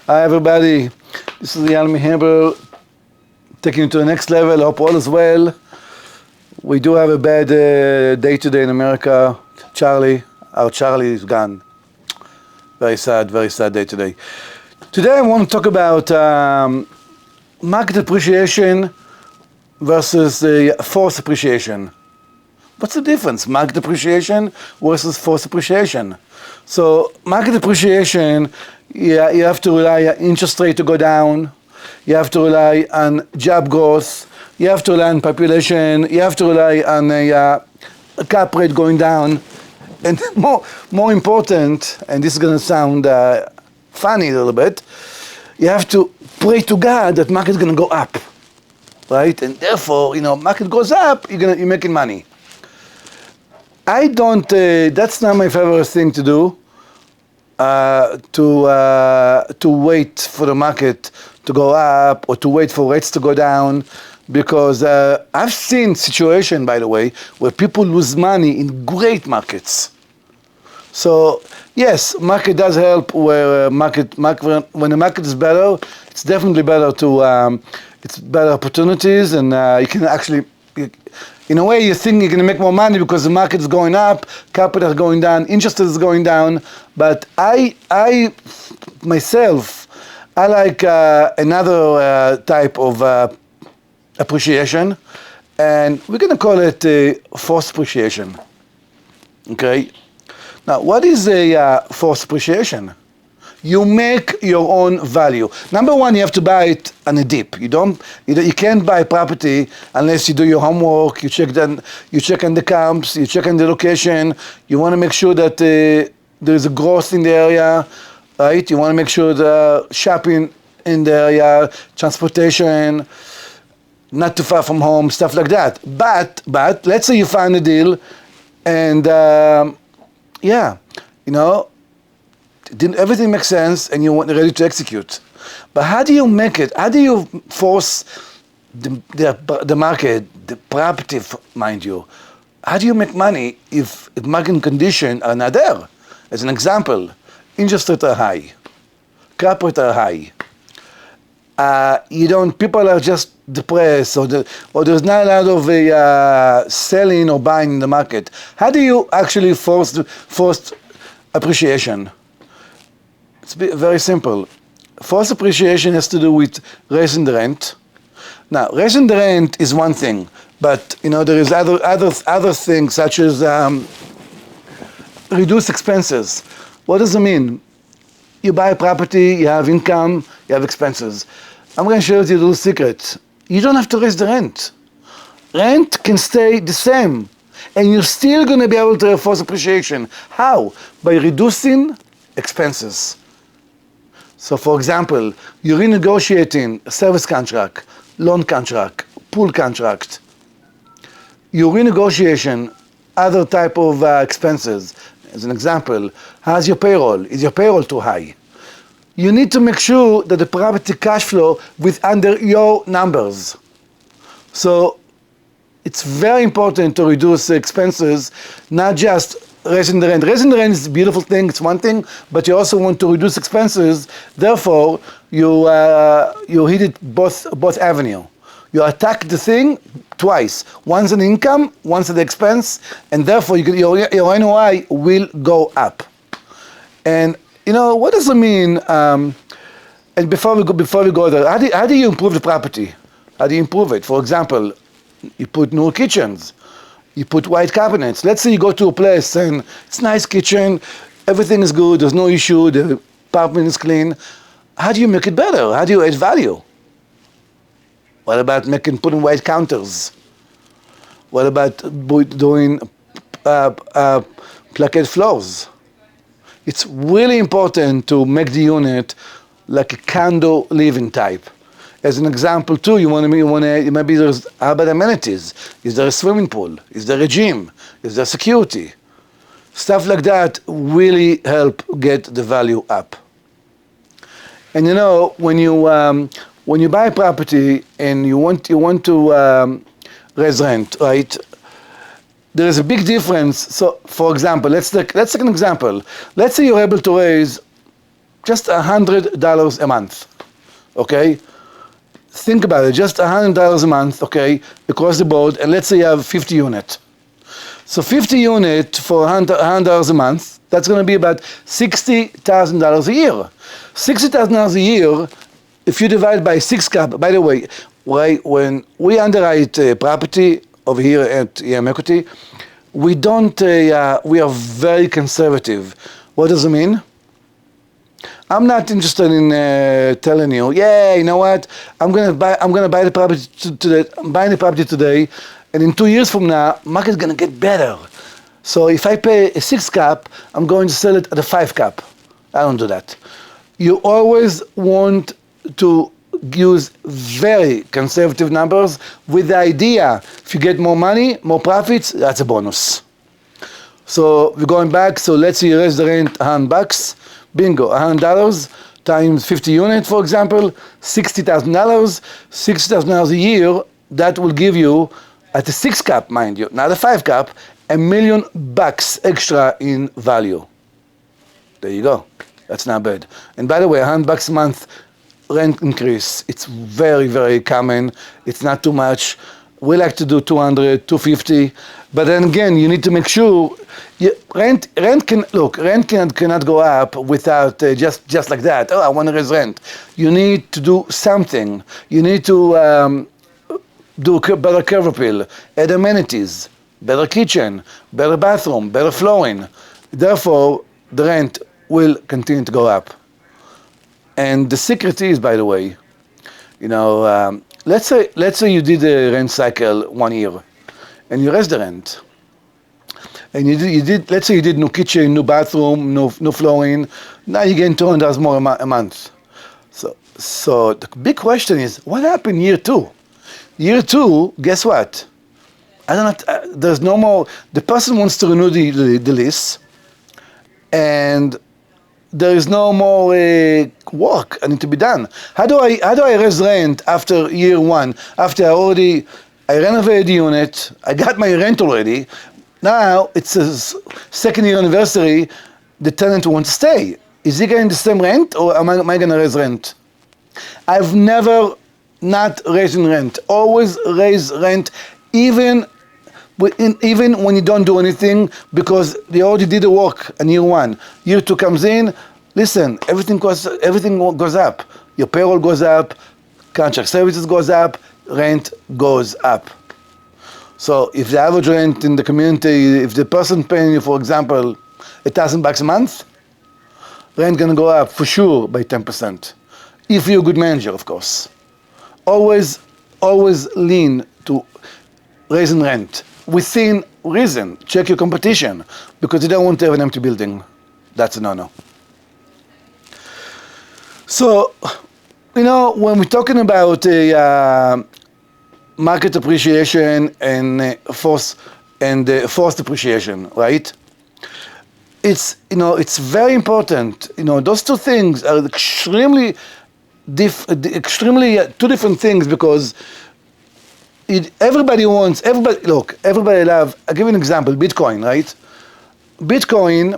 Hi everybody, this is Yalmi Hamber taking you to the next level. I hope all is well. We do have a bad day today in America. Our Charlie is gone. Very sad day today. Today I want to talk about market appreciation versus forced appreciation. What's the difference? Market appreciation versus forced appreciation. So market appreciation, you have to rely on interest rate to go down. You have to rely on job growth. You have to rely on population. You have to rely on a cap rate going down. And more important, and this is going to sound funny a little bit, you have to pray to God that market is going to go up, right? And therefore, market goes up, you're making money. I don't. That's not my favorite thing to do. To wait for the market to go up or to wait for rates to go down, because I've seen situation, by the way, where people lose money in great markets. So yes, market does help. Where when the market is better, it's definitely better to. It's better opportunities, and you can actually. In a way, you think you're going to make more money because the market is going up, capital is going down, interest is going down. But I myself, I like another type of appreciation, and we're going to call it forced appreciation. Okay. Now, what is a forced appreciation? You make your own value. Number one, you have to buy it on a dip. You can't buy property unless you do your homework. You check on the comps. You check on the location. You want to make sure that there is a growth in the area, right? You want to make sure the shopping in the area, transportation, not too far from home, stuff like that. But let's say you find a deal, and everything makes sense and you're ready to execute. But how do you make it? How do you force the market, the property, mind you? How do you make money if market conditions are not there? As an example, interest rates are high, cap rates are high. People are just depressed, or there's not a lot of selling or buying in the market. How do you actually force appreciation? It's very simple. Forced appreciation has to do with raising the rent. Now, raising the rent is one thing, but there is other things such as reduce expenses. What does it mean? You buy a property, you have income, you have expenses. I'm going to share with you a little secret. You don't have to raise the rent. Rent can stay the same, and you're still going to be able to have forced appreciation. How? By reducing expenses. So, for example, you're renegotiating a service contract, loan contract, pool contract. Your renegotiation, other type of expenses. As an example, how's your payroll? Is your payroll too high? You need to make sure that the property cash flow with under your numbers. So, it's very important to reduce expenses, not just raising the rent. Raising the rent is a beautiful thing, it's one thing, but you also want to reduce expenses. Therefore, you hit it both avenue. You attack the thing twice. Once on income, once on the expense, and therefore your NOI will go up. And what does it mean? And before we go there, how do you improve the property? How do you improve it? For example, you put new kitchens. You put white cabinets. Let's say you go to a place and it's a nice kitchen, everything is good, there's no issue, the apartment is clean. How do you make it better? How do you add value? What about putting white counters? What about doing plaquette floors? It's really important to make the unit like a condo living type. As an example, too, maybe there's, how about amenities? Is there a swimming pool? Is there a gym? Is there security? Stuff like that really help get the value up. And when you buy a property and you want to raise rent, right? There is a big difference. So, for example, let's take an example. Let's say you're able to raise just $100 a month, okay? Think about it, just $100 a month, okay, across the board, and let's say you have 50 units. So 50 units for $100 a month, that's going to be about $60,000 a year. $60,000 a year, if you divide by 6 cap, by the way, when we underwrite property over here at EM Equity, we are very conservative. What does it mean? I'm not interested in telling you, yeah, you know what? I'm gonna buy the property today. I'm buying the property today, and in 2 years from now, market's gonna get better. So if I pay a 6 cap, I'm going to sell it at a 5 cap. I don't do that. You always want to use very conservative numbers with the idea, if you get more money, more profits, that's a bonus. So we're going back. So let's say you raise the rent $100. Bingo, $100 times 50 units, for example, $60,000. $60,000 a year, that will give you, at a 6 cap, mind you, not a 5 cap, $1 million extra in value. There you go. That's not bad. And by the way, $100 a month rent increase, it's very, very common. It's not too much. We like to do 200, 250, but then again, you need to make sure rent cannot go up without just like that. Oh, I want to raise rent. You need to do something. You need to do better curb appeal, add amenities, better kitchen, better bathroom, better flooring. Therefore, the rent will continue to go up. And the secret is, by the way, you know, let's say you did a rent cycle 1 year, and you raised the rent, and let's say you did new kitchen, new bathroom, new flooring. Now you're getting $200 more a month. So the big question is, what happened year 2? Year 2, guess what? I don't know. There's no more. The person wants to renew the lease, and there is no more work I need to be done. How do I raise rent after year 1? After I renovated the unit, I got my rent already. Now it's a second year anniversary. The tenant wants to stay. Is he getting the same rent, or am I going to raise rent? I've never not raising rent. Always raise rent, even when you don't do anything, because they already did the work in year 1. Year 2 comes in, listen, everything goes up. Your payroll goes up, contract services goes up, rent goes up. So if the average rent in the community, if the person paying you, for example, $1,000 a month, rent gonna go up for sure by 10%. If you're a good manager, of course. Always lean to raising rent. Within reason, check your competition, because you don't want to have an empty building. That's a no-no. So, you know, when we're talking about market appreciation and forced appreciation, right? It's very important. You know, those two things are extremely two different things, because everybody loves, I'll give you an example, Bitcoin, right? Bitcoin,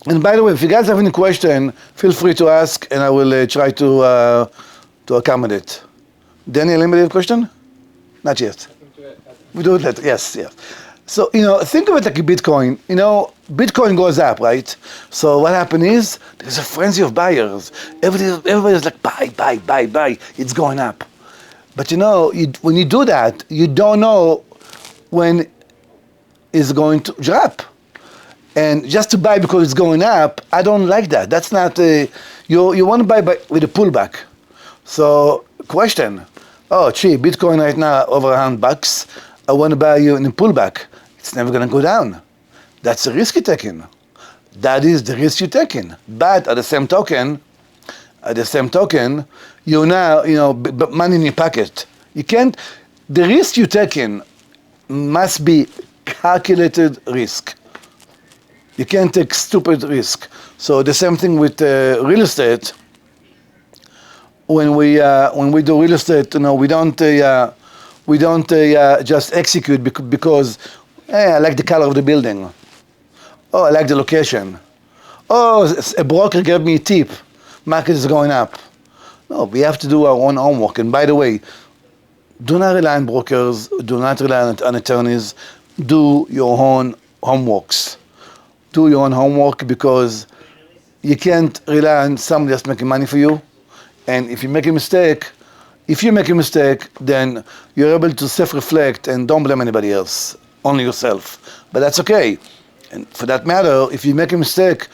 and by the way, if you guys have any question, feel free to ask, and I will try to accommodate. Daniel, anybody have a question? Not yet. We do it later, yes. So, you know, think of it like a Bitcoin. You know, Bitcoin goes up, right? So what happened is, there's a frenzy of buyers. Everybody's like, buy. It's going up. But you know, when you do that, you don't know when it's going to drop. And just to buy because it's going up, I don't like that. That's not, you want to buy with a pullback. So, question, Bitcoin right now over $100, I want to buy you in a pullback. It's never going to go down. That's a risk you're taking. That is the risk you're taking. But at the same token, you now, money in your pocket. You can't, the risk you're taking must be calculated risk. You can't take stupid risk. So the same thing with real estate. When we do real estate, we don't just execute because I like the color of the building. Oh, I like the location. Oh, a broker gave me a tip. Market is going up. No, we have to do our own homework. And by the way, do not rely on brokers. Do not rely on attorneys. Do your own homeworks. Do your own homework, because you can't rely on somebody else making money for you. And if you make a mistake, then you're able to self-reflect and don't blame anybody else, only yourself. But that's okay. And for that matter, if you make a mistake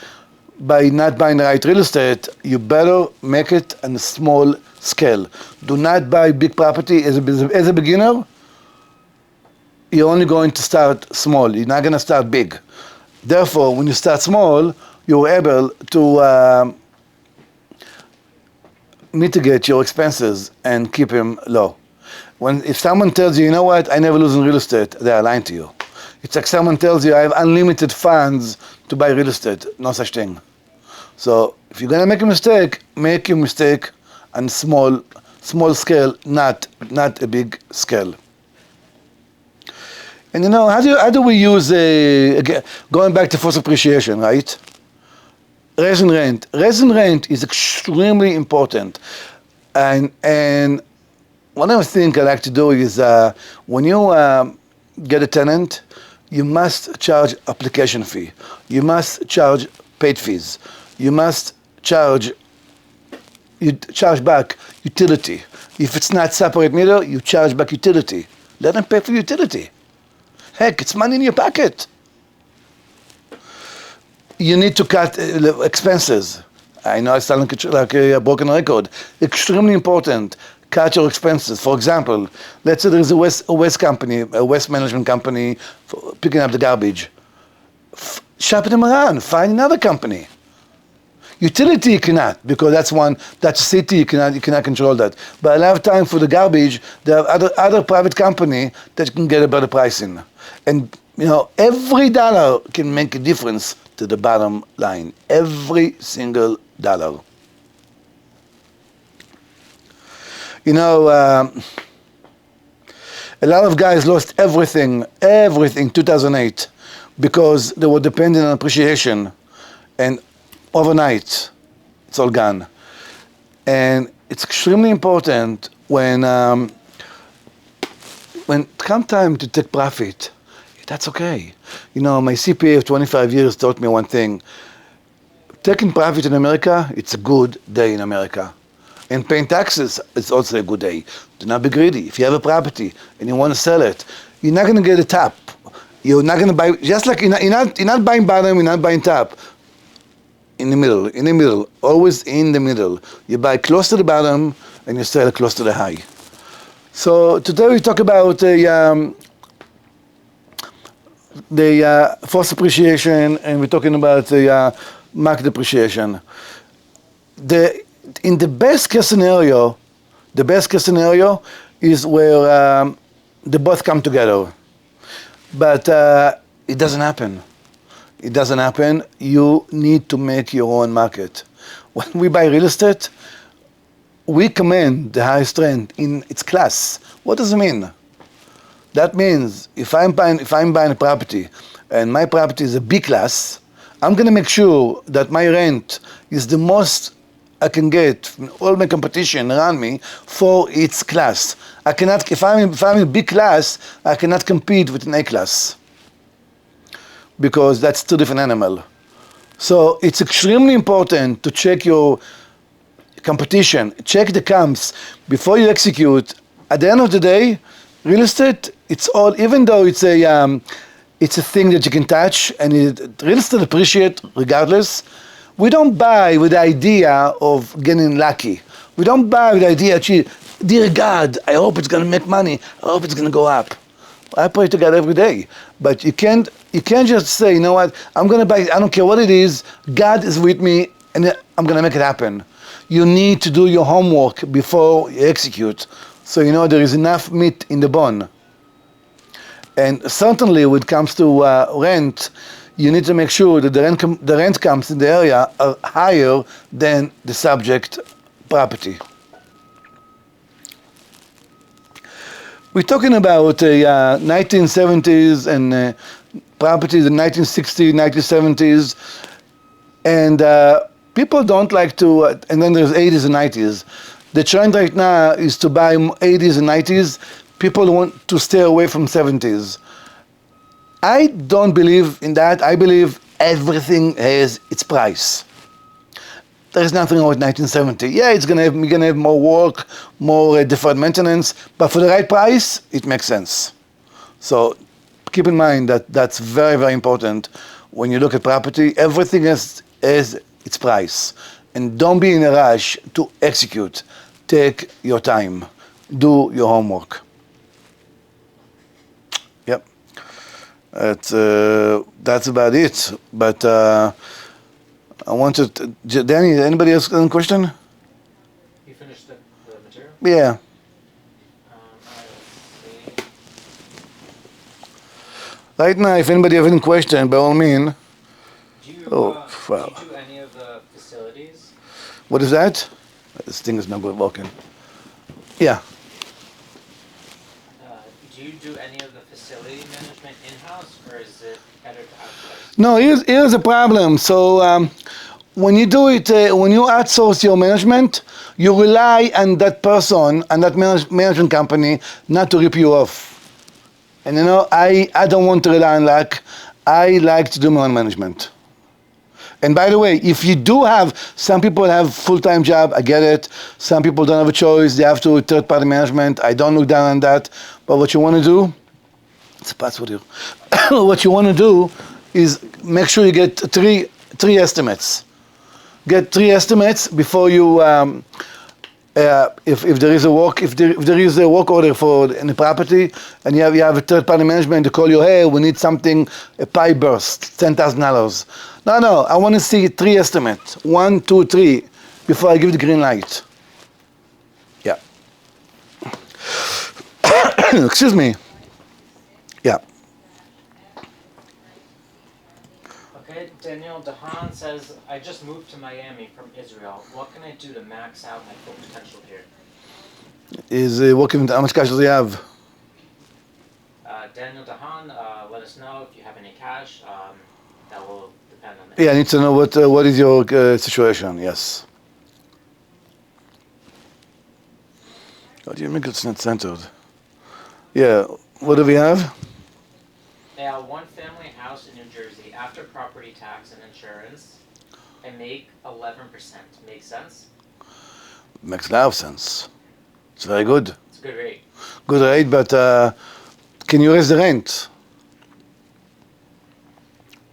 by not buying the right real estate, you better make it on a small scale. Do not buy big property as a beginner. You're only going to start small. You're not going to start big. Therefore, when you start small, you're able to mitigate your expenses and keep them low. If someone tells you, you know what, I never lose in real estate, they are lying to you. It's like someone tells you, I have unlimited funds to buy real estate. No such thing. So if you're gonna make your mistake on small scale, not a big scale. And how do we use, again, going back to forced appreciation, right? Raise and rent. Raise and rent is extremely important. And one of the things I like to do is when you get a tenant, you must charge application fee. You must charge paid fees. You must charge back utility. If it's not separate meter, you charge back utility. Let them pay for utility. Heck, it's money in your pocket. You need to cut expenses. I know I sound like a broken record. Extremely important. Cut your expenses. For example, let's say there's a waste company, a waste management company for picking up the garbage. Shop them around. Find another company. Utility you cannot, because that's a city, you cannot control that. But a lot of time for the garbage, there are other private company that you can get a better pricing. And every dollar can make a difference to the bottom line. Every single dollar. A lot of guys lost everything, 2008, because they were dependent on appreciation, and overnight, it's all gone. And it's extremely important when come time to take profit, that's okay. My CPA of 25 years taught me one thing. Taking profit in America, it's a good day in America. And paying taxes is also a good day. Do not be greedy. If you have a property and you want to sell it, you're not going to get a top. You're not going to buy, just like you're not buying bottom, you're not buying top. In the middle, always in the middle. You buy close to the bottom and you sell close to the high. So today we talk about the forced appreciation, and we're talking about the market appreciation. In the best case scenario is where they both come together. But it doesn't happen. It doesn't happen. You need to make your own market. When we buy real estate, we command the highest rent in its class. What does it mean? That means if I'm buying a property and my property is a B class, I'm going to make sure that my rent is the most I can get from all my competition around me for its class. I cannot, if I'm in B class, I cannot compete with an A class, because that's two different animals. So it's extremely important to check your competition, check the comps before you execute. At the end of the day, real estate, it's all, even though it's a thing that you can touch, and real estate appreciate regardless. We don't buy with the idea of getting lucky. We don't buy with the idea, gee, dear God, I hope it's going to make money. I hope it's going to go up. I pray to God every day. But you can't just say, you know what, I'm going to buy, I don't care what it is, God is with me, and I'm going to make it happen. You need to do your homework before you execute, so there is enough meat in the bone. And certainly when it comes to rent, you need to make sure that the rent comes in the area are higher than the subject property. We're talking about 1970s and properties in 1960s, 1970s. And people don't like to, and then there's 80s and 90s. The trend right now is to buy 80s and 90s. People want to stay away from 70s. I don't believe in that. I believe everything has its price. There's nothing wrong with 1970. Yeah, you're gonna have more work, more deferred maintenance, but for the right price, it makes sense. So keep in mind that that's very, very important when you look at property. Everything has its price, and don't be in a rush to execute. Take your time. Do your homework. Yep. That's about it. But I wanted to, Danny, anybody else have a question? You finished the material? Yeah. Let's see. Right now, if anybody have any question, by all means. Do you, Oh, wow. do you do any of the facilities? What is that? This thing is not working. Yeah. Do you do any of the facility management in-house, or is it better to outsource? No, here's the problem. So when you do it, when you outsource your management, you rely on that person and that management company not to rip you off. And you know, I don't want to rely on luck. I like to do my own management. And by the way, if you do have, some people have full-time job, I get it. Some people don't have a choice, they have to third-party management. I don't look down on that. But what you want to do, it's a password here. What you want to do is make sure you get three estimates. Get 3 estimates before you, if there is a work order for any property, and you have a third-party management to call you, hey, we need something, a pipe burst, $10,000. No, I want to see 3 estimates, 1, 2, 3, before I give the green light. Yeah. Excuse me. Yeah. Okay, Daniel Dahan says, I just moved to Miami from Israel. What can I do to max out my full potential here? Is working, how much cash does he have? Daniel Dahan, let us know if you have any cash. That will depend on that. Yeah, I need to know what is your situation, yes. Oh, do you make it's not centered? Yeah, what do we have? A one-family house in New Jersey. After property tax and insurance, I make 11%. Makes sense? Makes a lot of sense. It's very good. It's a good rate. Good rate, but can you raise the rent?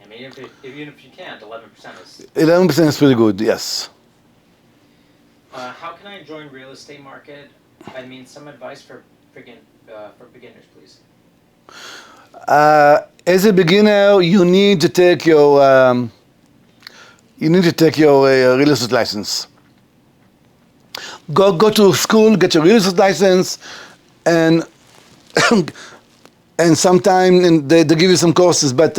I mean, even if you can't, 11% is... 11% is pretty good, yes. How can I join real estate market? I mean, some advice for beginners, please. As a beginner, you need to take your real estate license. Go to school, get your real estate license, and and sometime they give you some courses. But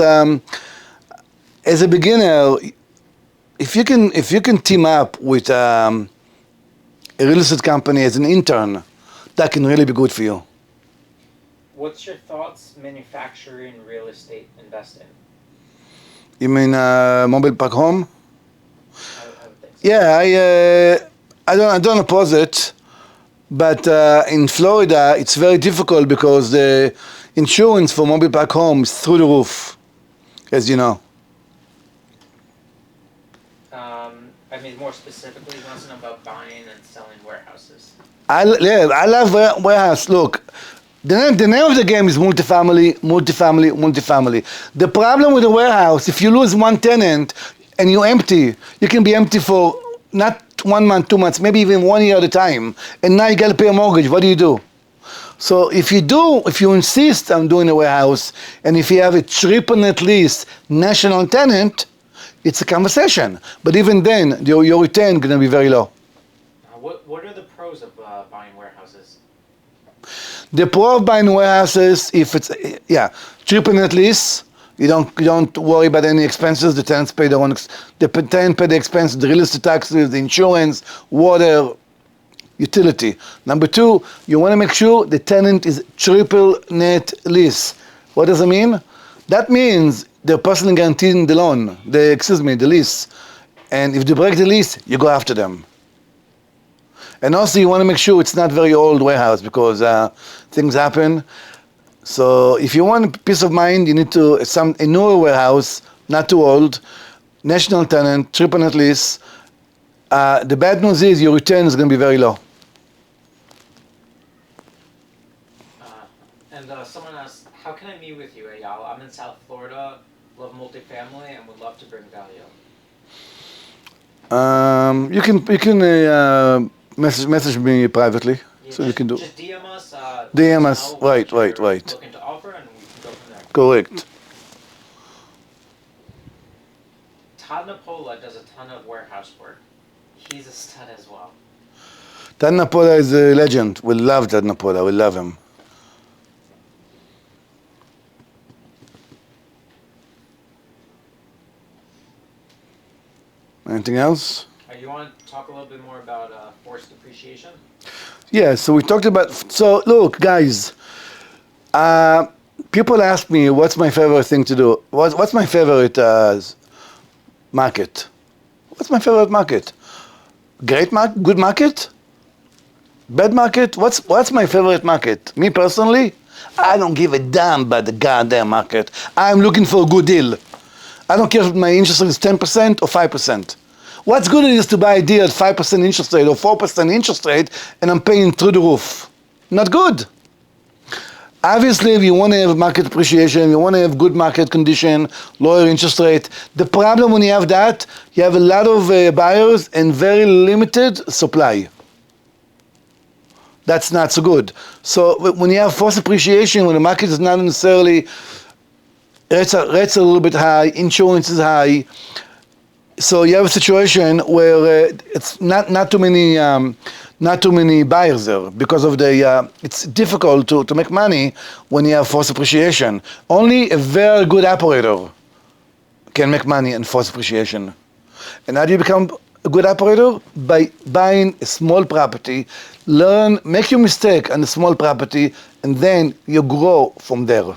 as a beginner, if you can team up with a real estate company as an intern, that can really be good for you. What's your thoughts manufacturing real estate investing? You mean mobile park home? I would think so. Yeah, I don't oppose it, but in Florida it's very difficult because the insurance for mobile park home is through the roof, as you know. I mean, more specifically, he wants to know about buying and selling warehouses. I love warehouse. Look, the name of the game is multifamily. The problem with the warehouse, if you lose one tenant and you empty, you can be empty for not 1 month, 2 months, maybe even 1 year at a time, and now you got to pay a mortgage. What do? So if you insist on doing a warehouse, and if you have a triple net lease national tenant, it's a conversation. But even then, your return is going to be very low. What are the pros of buying warehouses? The pro of buying warehouses, if it's triple net lease, you don't worry about any expenses. The tenants pay their own. The tenant pay the expenses, the real estate taxes, the insurance, water, utility. Number 2, you want to make sure the tenant is triple net lease. What does it mean? That means they're personally guaranteeing the loan, the lease. And if they break the lease, you go after them. And also you want to make sure it's not very old warehouse because things happen. So if you want peace of mind, you need to a newer warehouse, not too old, national tenant, triple net lease. The bad news is your return is going to be very low. Someone asked, how can I meet with you, Eyal? I'm in South Florida, love multifamily, and would love to bring value. You can message me privately, Yeah, so you can do. Just DM us. DM let us, know right. what you're looking to offer, and we can go from there. Correct. Todd Napola does a ton of warehouse work. He's a stud as well. Tad Napola is a legend. We love Tad Napola. We love him. Anything else? You want to talk a little bit more about forced depreciation? Yeah, so we talked about, so look, guys, people ask me what's my favorite thing to do. What's my favorite market? What's my favorite market? Great market? Good market? Bad market? What's my favorite market? Me personally, I don't give a damn about the goddamn market. I'm looking for a good deal. I don't care if my interest rate is 10% or 5%. What's good is to buy a deal at 5% interest rate or 4% interest rate and I'm paying through the roof. Not good. Obviously, if you want to have market appreciation, you want to have good market condition, lower interest rate. The problem when you have that, you have a lot of buyers and very limited supply. That's not so good. So when you have forced appreciation, when the market is not necessarily, rates are a little bit high, insurance is high, so you have a situation where it's not too many buyers there because of the it's difficult to make money when you have forced appreciation. Only a very good operator can make money in forced appreciation. And how do you become a good operator? By buying a small property, make your mistake on a small property, and then you grow from there.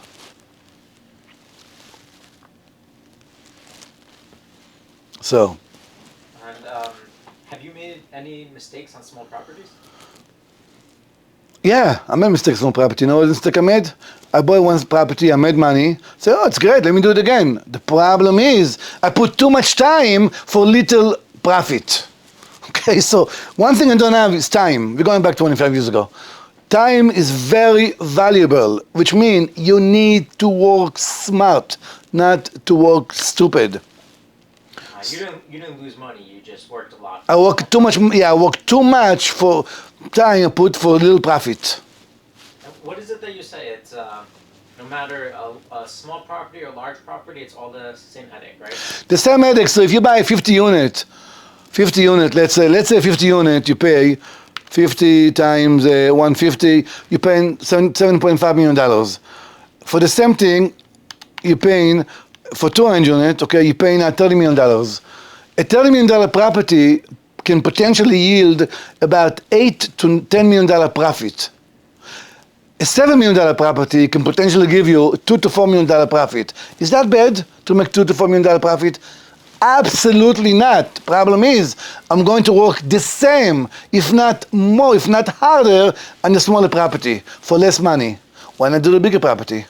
So. And have you made any mistakes on small properties? Yeah, I made mistakes on property. You know what mistake I made? I bought one property, I made money. Say, oh, it's great, let me do it again. The problem is, I put too much time for little profit. Okay, so one thing I don't have is time. We're going back 25 years ago. Time is very valuable, which means you need to work smart, not to work stupid. You didn't lose money, you just worked a lot. I work too much, I work too much for time I put for little profit. What is it that you say? It's no matter a small property or large property, it's all the same headache, right? The same headache. So if you buy a 50 unit, let's say 50 unit, you pay 50 times 150, you paying $7.5 million. For the same thing, you're paying for 200 units, okay, you're paying $30 million. A $30 million property can potentially yield about $8 to $10 million profit. A $7 million property can potentially give you $2 to $4 million profit. Is that bad to make $2 to $4 million profit? Absolutely not. Problem is, I'm going to work the same, if not more, if not harder, on the smaller property for less money. Why not do the bigger property?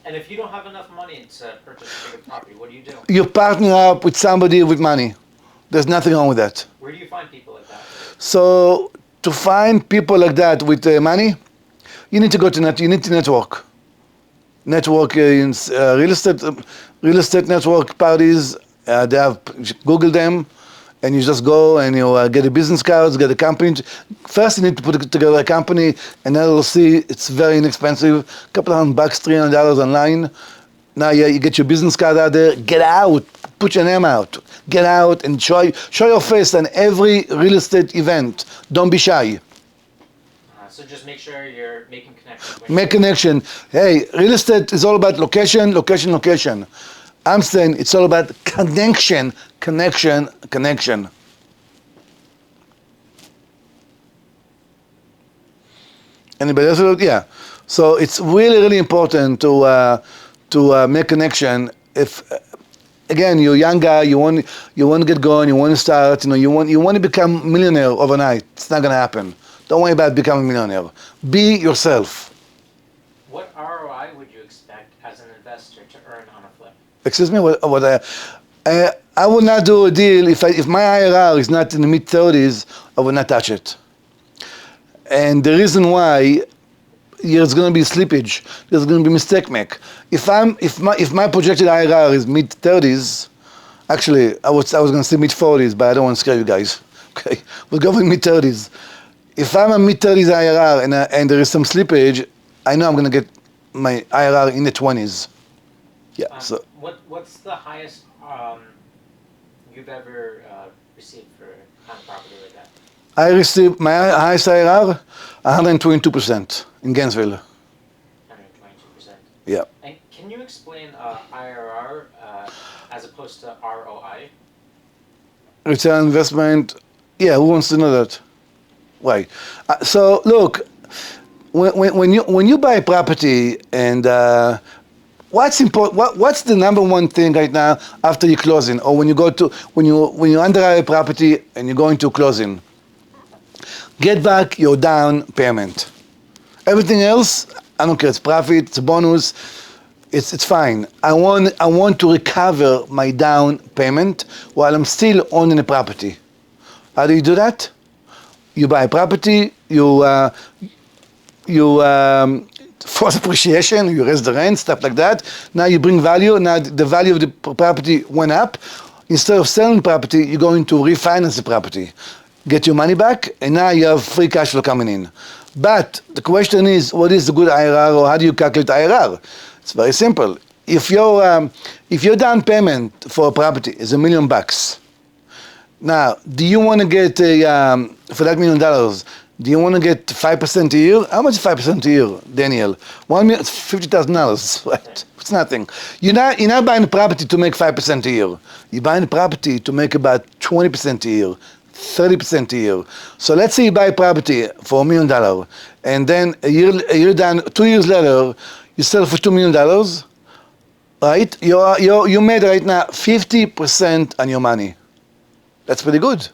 And if you don't have enough money to purchase a bigger property, what do? You partner up with somebody with money. There's nothing wrong with that. Where do you find people like that? So to find people like that with money, you need to go to you need to network. Network in real estate network parties. They have, Google them, and you just go and you get a business cards, get a company. First, you need to put together a company, and then you'll see it's very inexpensive. A couple $100, $300 online. Now you get your business card out there. Get out, put your name out. Get out and show your face on every real estate event. Don't be shy. So just make sure you're making connections. Make connection. Hey, real estate is all about location, location, location. I'm saying it's all about connection, connection, connection. Anybody else? Yeah. So it's really, really important to make connection. If again, you're a young guy, you want to get going, you want to start, you want to become a millionaire overnight. It's not going to happen. Don't worry about becoming a millionaire. Be yourself. What ROI would you expect as an investor to earn on a flip? Excuse me, I would not do a deal if my IRR is not in the mid-30s, I would not touch it. And the reason why, there's going to be slippage. There's going to be mistake make. If my projected IRR is mid-30s, actually I was going to say mid-40s, but I don't want to scare you guys. Okay, we'll go with mid-30s. If I'm a mid-30s IRR and there is some slippage, I know I'm going to get my IRR in the 20s. Yeah. So what's the highest you've ever received for on a property like that? I received my highest IRR, 122% in Gainesville. 122%. Yeah. And can you explain IRR as opposed to ROI? Return on investment. Yeah, who wants to know that? Why? So look, when you buy a property and what's important? What's the number one thing right now after you closing, or when you underwrite a property and you're going to closing? Get back your down payment. Everything else, I don't care. It's profit, it's a bonus, it's fine. I want to recover my down payment while I'm still owning the property. How do you do that? You buy a property, you force appreciation, you raise the rent, stuff like that. Now you bring value. Now the value of the property went up. Instead of selling property, you're going to refinance the property, get your money back, and now you have free cash flow coming in. But the question is, what is the good IRR, or how do you calculate IRR? It's very simple. If your down payment for a property is $1 million, now do you want to get for that $1 million? Do you want to get 5% a year? How much is 5% a year, Daniel? $1 million, it's $50,000, right? It's nothing. You're not buying a property to make 5% a year. You're buying a property to make about 20% a year, 30% a year. So let's say you buy a property for $1 million, and then a year down, 2 years later, you sell for $2 million, right? You made right now 50% on your money. That's pretty good.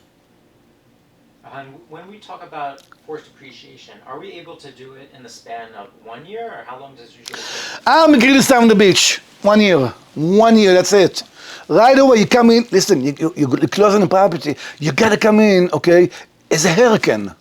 When we talk about forced appreciation, are we able to do it in the span of 1 year, or how long does it usually take? I'm the greatest time on the beach. 1 year. 1 year, that's it. Right away, you come in, listen, you close on the property, you gotta come in, okay, as a hurricane.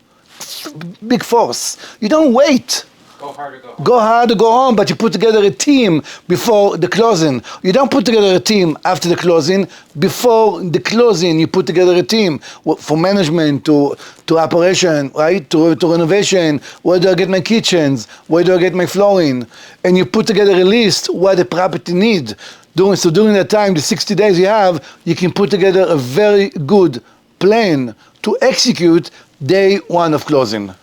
Big force. You don't wait. Go hard or go home. Go hard or go home, but you put together a team before the closing. You don't put together a team after the closing. Before the closing, you put together a team for management, to operation, right? To renovation. Where do I get my kitchens? Where do I get my flooring? And you put together a list what the property needs. So during that time, the 60 days you have, you can put together a very good plan to execute day one of closing.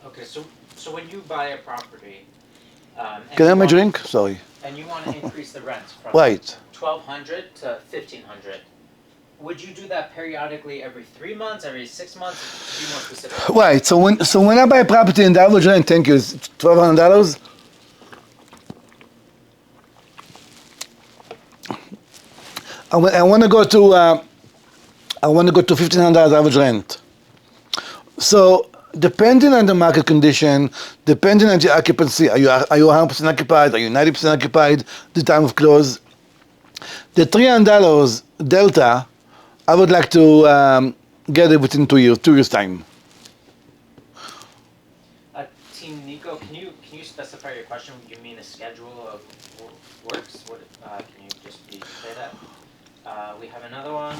Okay, so when you buy a property, Can I have my drink? Sorry. And you want to increase the rent from Right. $1,200 to $1,500, would you do that periodically every 3 months, every 6 months? To be more specific. Right. So when I buy a property and the average rent, thank you, is $1,200. I want to go to $1,500 average rent. So depending on the market condition, depending on the occupancy, are you 100% occupied? Are you 90% occupied? The time of close. The $300 delta, I would like to get it within 2 years, 2 years time. Team Nico, can you specify your question? You mean a schedule of works? What can you just say that? We have another one.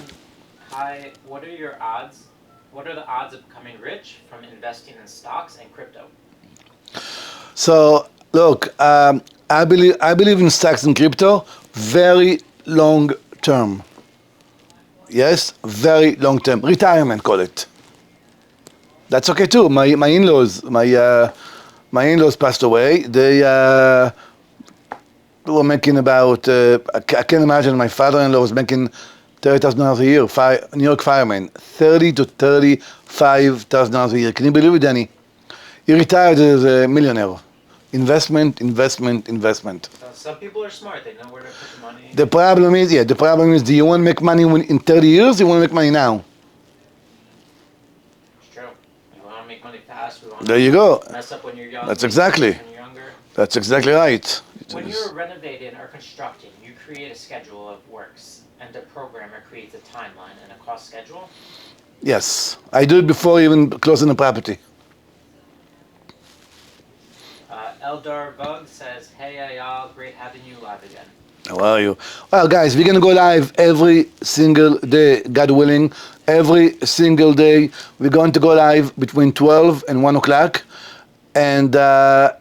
Hi, what are your odds? What are the odds of becoming rich from investing in stocks and crypto? So look, I believe in stocks and crypto, very long term. Yes, very long term. Retirement, call it. That's okay too. My in-laws passed away. They were making about. I can't imagine. My father-in-law was making $30,000 a year. New York fireman, $30,000 to $35,000 a year. Can you believe it, Danny? He retired as a millionaire Investment, investment, investment. So some people are smart. They know where to put the money. The problem is, do you want to make money in 30 years? Or you want to make money now? It's true. We want to make money fast. We want There you go. to mess up when you're young. That's make exactly. money when you're younger. That's exactly right. When you're renovating or constructing, you create a schedule of works, and the programmer creates a timeline and a cost schedule. Yes, I do it before even closing the property. Eldar Bug says, "Hey Ayal, great having you live again." How are you? Well, guys, we're going to go live every single day, God willing. Every single day, we're going to go live between 12 and 1 o'clock. And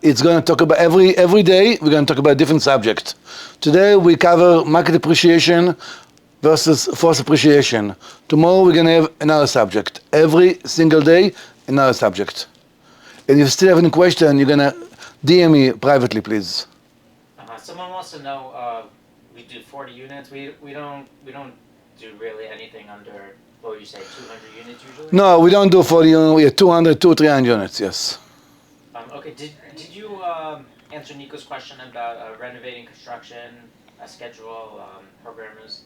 it's going to talk about, every day, we're going to talk about a different subject. Today, we cover market appreciation versus force appreciation. Tomorrow, we're going to have another subject. Every single day, another subject. And if you still have any question, you're going to DM me privately, please. Someone wants to know. We do 40 units. We don't do really anything under. What would you say? 200 units usually. No, we don't do 40 units. We have 200, 300 units. Yes. Okay. Did you answer Nico's question about renovating construction, a schedule, programmers?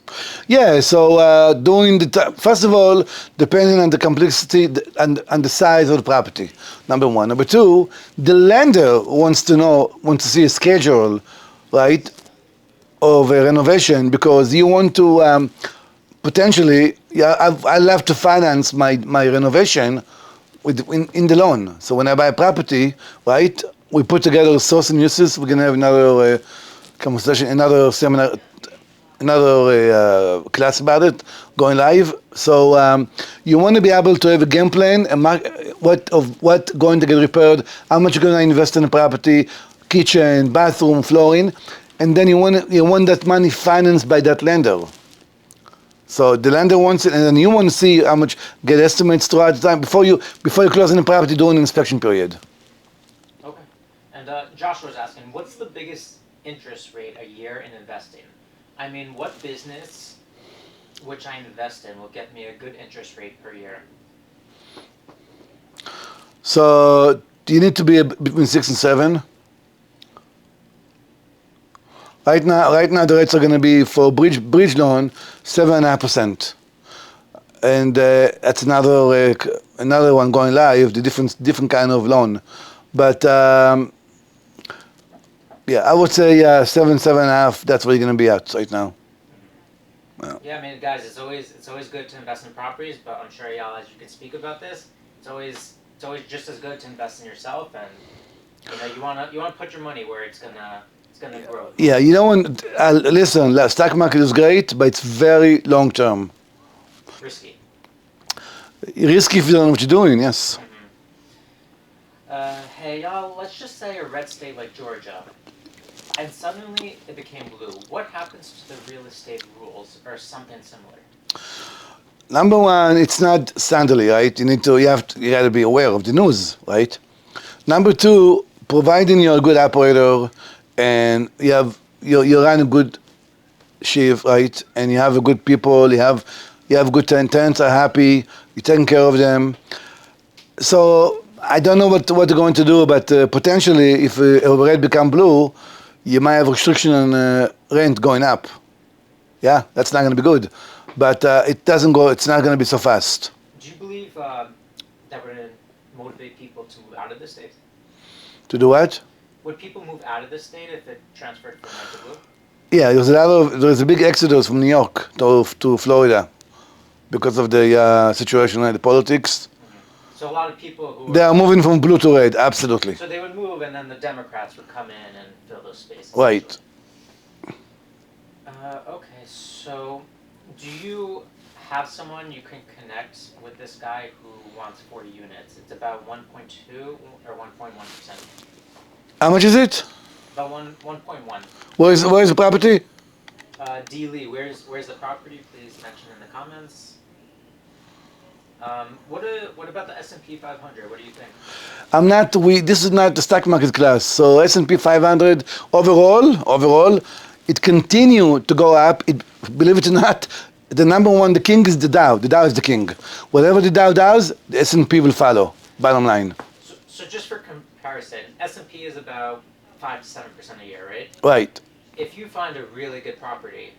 Yeah. So doing first of all, depending on the complexity and the size of the property. Number one. Number two, the lender wants to see a schedule, right, of a renovation, because you want to potentially. Yeah, I'll have to finance my renovation in the loan. So when I buy a property, right, we put together source and uses. We're gonna have another conversation, another seminar, another class about it going live. So you want to be able to have a game plan, what going to get repaired, how much you're going to invest in the property, kitchen, bathroom, flooring, and then you want that money financed by that lender. So the lender wants it, and then you want to see how much, get estimates throughout the time before you close the property during the inspection period. Okay. And Joshua's asking, what's the biggest interest rate a year in investing? I mean, what business which I invest in will get me a good interest rate per year? So you need to be between 6 and 7. Right now the rates are going to be for bridge loan 7.5%, and that's another one going live. The different kind of loan, but yeah, I would say 7.5. That's where you're going to be at right now. Yeah, I mean, guys, it's always good to invest in properties, but I'm sure Eyal, as you can speak about this, it's always just as good to invest in yourself, and you want to put your money where it's gonna grow. Yeah, you don't want. Listen, the stock market is great, but it's very long term. Risky. Risky if you don't know what you're doing. Yes. Hey, y'all, let's just say a red state like Georgia, and suddenly it became blue. What happens to the real estate rules, or something similar? Number one, it's not suddenly, right? You got to be aware of the news, right? Number two, providing you're a good operator and you run a good shift, right? And you have a good people, you have good tenants are happy, you're taking care of them. So I don't know what they're going to do, but potentially if red become blue, you might have restriction on rent going up. Yeah, that's not going to be good. But it's not going to be so fast. Do you believe that would motivate people to move out of the state? To do what? Would people move out of the state if it transferred from red to blue? Yeah, there's a big exodus from New York to Florida because of the situation and the politics. Mm-hmm. So a lot of people they are moving from blue to red, absolutely. So they would move, and then the Democrats would come in and fill those spaces. Right. Okay, so do you have someone you can connect with this guy who wants 40 units? It's about 1.2 or 1.1%. How much is it? About 1.1. Where is the property? D. Lee, where's the property? Please mention in the comments. What about the S&P 500? What do you think? This is not the stock market class. So S&P 500 overall, it continue to go up. Believe it or not, the number one, the king is the Dow. The Dow is the king. Whatever the Dow does, the S&P will follow. Bottom line. So just for comparison, S&P is about 5 to 7% a year, right? Right. If you find a really good property,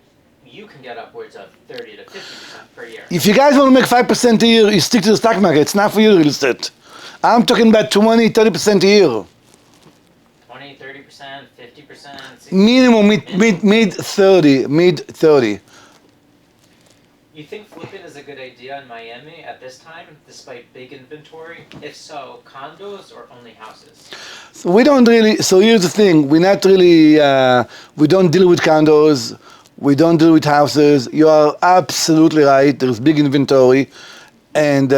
you can get upwards of 30 to 50% per year. If you guys want to make 5% a year, you stick to the stock market. It's not for you, real estate. I'm talking about 20, 30% a year. 20, 30%, 50%, 60%. Minimum mid 30. You think flipping is a good idea in Miami at this time, despite big inventory? If so, condos or only houses? So we don't really, so here's the thing, we're not really, we don't deal with condos, we don't deal with houses. You are absolutely right, there's big inventory. And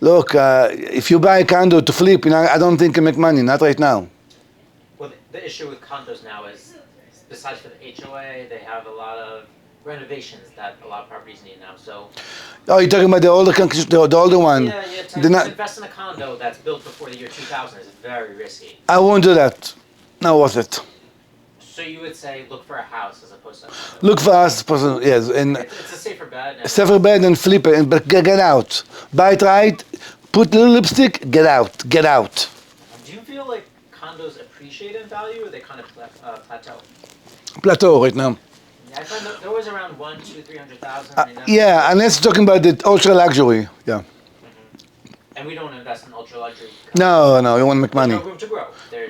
look, if you buy a condo to flip, I don't think you make money, not right now. Well, the issue with condos now is, besides for the HOA, they have a lot of renovations that a lot of properties need now. So Oh, you're talking about the older one? yeah, to invest in a condo that's built before the year 2000 is very risky. I won't do that. Not worth it. So you would say look for a house as opposed to a condo. Look for us, yes, and It's a safer bet. And safer bed and flip it, but get out. Buy it right, put a little lipstick, get out. do you feel like condos appreciate in value, or they kind of plateau? Plateau right now. Yeah, I find that there was around 100,000 to 300,000. Yeah, unless you're talking about the ultra luxury. Yeah. And we don't invest in ultra luxury. No, you want to make There's money. no room to grow.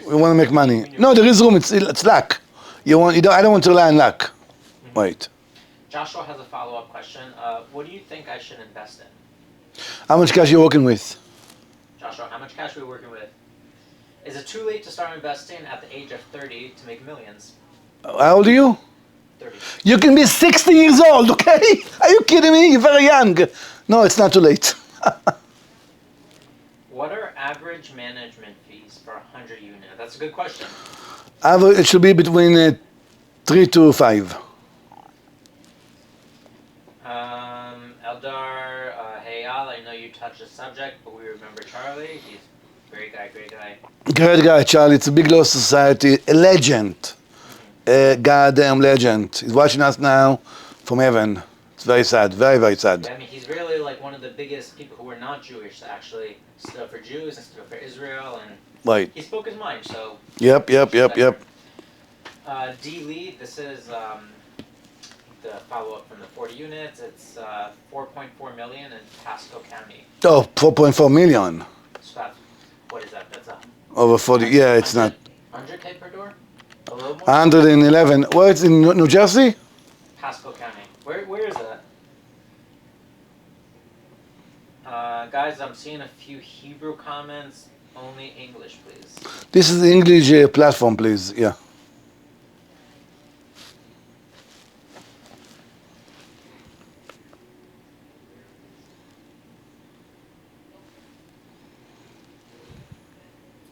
We want to make money. No, there is room. It's luck. I don't want to rely on luck. Right. Joshua has a follow-up question. What do you think I should invest in? How much cash you working with? Joshua, how much cash are we working with? Is it too late to start investing at the age of 30 to make millions? How old are you? 30. You can be 60 years old, okay? Are you kidding me? You're very young. No, it's not too late. What are average management fees for 100 unit? That's a good question. It should be between 3 to 5. Eldar, hey Al, I know you touched the subject, but we remember Charlie. He's a great guy. Great guy, Charlie. It's a big law society. A legend. A goddamn legend. He's watching us now from heaven. It's very sad. Very, very sad. I mean, he's really like one of the biggest people who were not Jewish that actually stood up for Jews and stood up for Israel, and Right. he spoke his mind. So. Yep. D. Lee, this is the follow-up from the 40 units. It's 4.4 million in Pasco County. Oh, 4.4 million. So that's, what is that? That's a Over 40. Yeah, it's not. 100K per door? A little more? 111. Where it's in New Jersey? Pasco County. Where is that? Guys, I'm seeing a few Hebrew comments. Only English, please. This is the English platform, please. Yeah.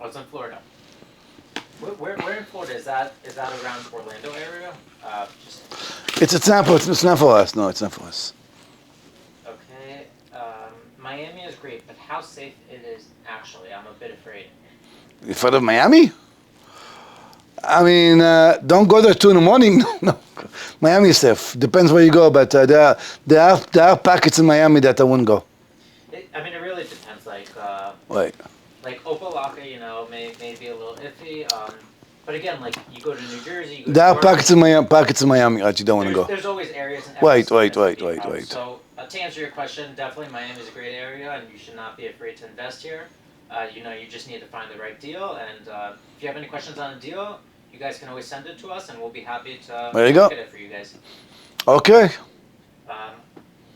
Oh, it's in Florida. Where in Florida is that? Is that around Orlando area? It's not for us. No, it's not for us. Okay. Miami is great, but how safe it is actually? I'm a bit afraid. In front of Miami? I mean, don't go there 2 in the morning. No. Miami is safe. Depends where you go, but there are pockets in Miami that I wouldn't go. I mean, it really depends. Right. Like Opelika, may be a little iffy. But again, like you go to New Jersey, you go There to are pockets in Miami that you don't want to go. There's always areas in Right. So to answer your question, definitely Miami is a great area, and you should not be afraid to invest here. You just need to find the right deal, and if you have any questions on a deal, you guys can always send it to us, and we'll be happy to look at it for you guys. Okay.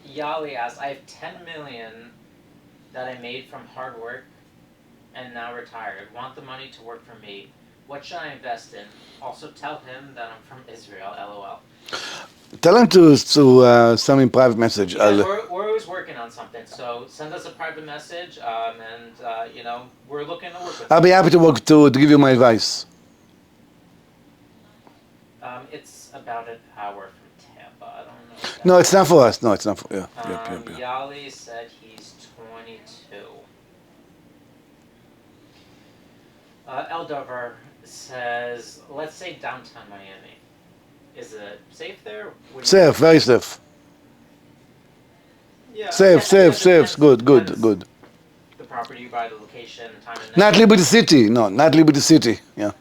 Yali asked, I have 10 million that I made from hard work and now retired. Want the money to work for me. What should I invest in? Also tell him that I'm from Israel, LOL. Tell him to send me a private message. Yeah, we're always working on something, so send us a private message, and we're looking to work with I'll be happy to give you my advice. It's about an hour from Tampa. I don't know. No, it's not for us. No, it's not for. Yeah. Yali said he's 22. Eldover says, let's say downtown Miami. Is it safe there? Safe, very safe. Yeah. Safe. Good. The property by the location, time and Not Liberty City. No, not Liberty City. Yeah.